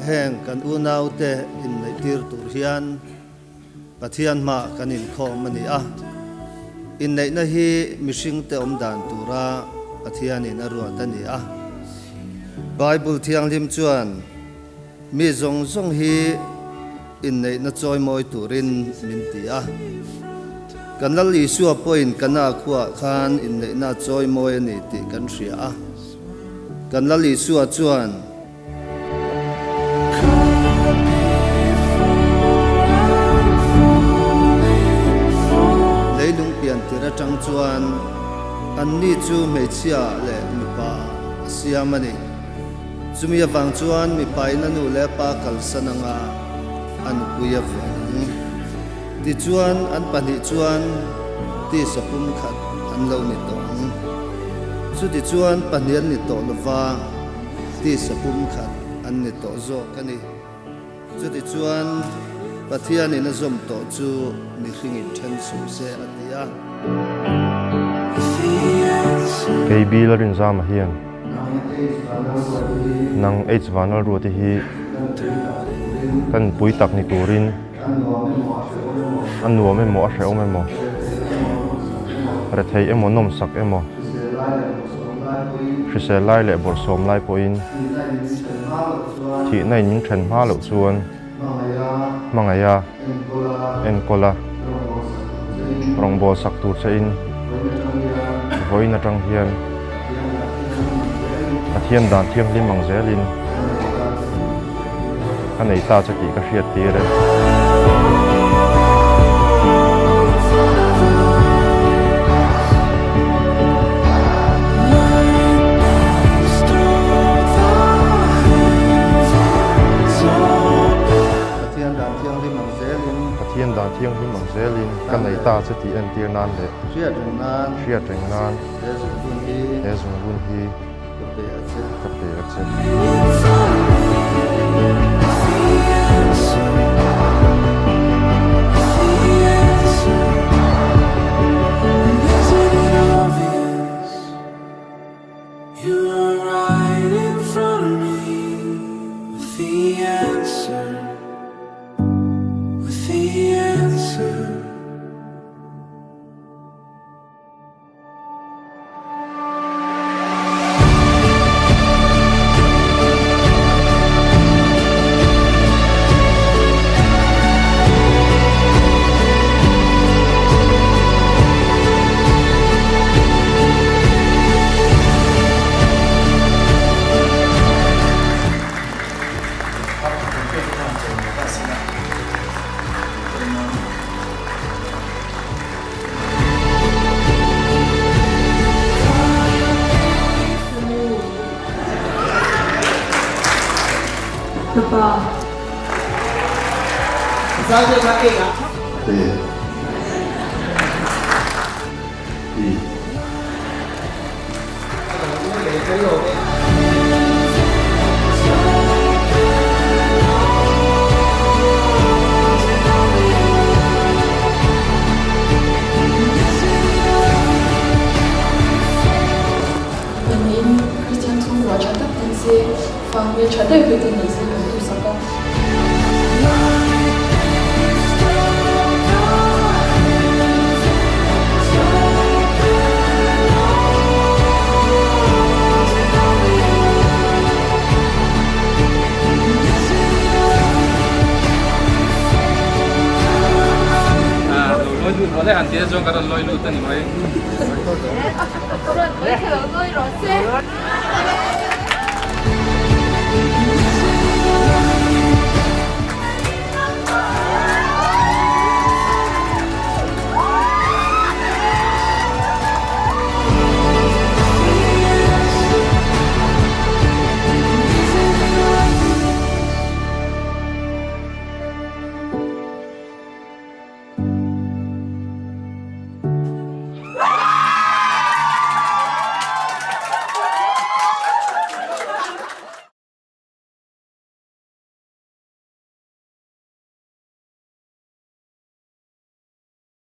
heng kan unau te in nei tir tur hian pathian ma kan in khom ani a in nei na hi mishing te om dan tura pathian in arua tani a Bible thiang lim chuan mi zong zong hi in nei na choi moi turin min ti a kan lali suwa point kana khuwa khan in nei na choi moi ani ti kan hria a kan lali suwa chuan leilung pian tira tang chuan an ni chu meichia le mipa siamani chumi awang chuan mipa in anu le pa kalsananga an puya vang ti chuan an pani chuan ti sapum khat an lo ni tong chu ti chuan panian ni to lova ti sapum khat an ni to zo kani chu ti chuan pathian in azom to chu mi hring in then su se atia KB la rin zama hian nang h vanal ruati hi kan pui tak ni turin an nuam emo a hreu emo re thei emo nom sak emo hrisel lai le bor som lai poin thi nai ning then hma lo chuan mangaya en kola rongbo sak tur chein voina tang hian athian dan thiang lim mang zelin kanei ta chaki ka hriat tire dan thiang hi mang zelin kan nei ta chati an tir nan le hria teng nan he zung bun hi ka pe a che You are right in front of me with the answer. Papa. Saya pakai enggak? Iya. Iya. Mình Christian Thông vào cho tất nhiên sẽ phòng viên cho tất cả những gì mình tu sắp đó. Lôi lụt vào đây hẳn thế cho các lôi lụt tani vậy. Rồi, bây giờ tôi rồi xe.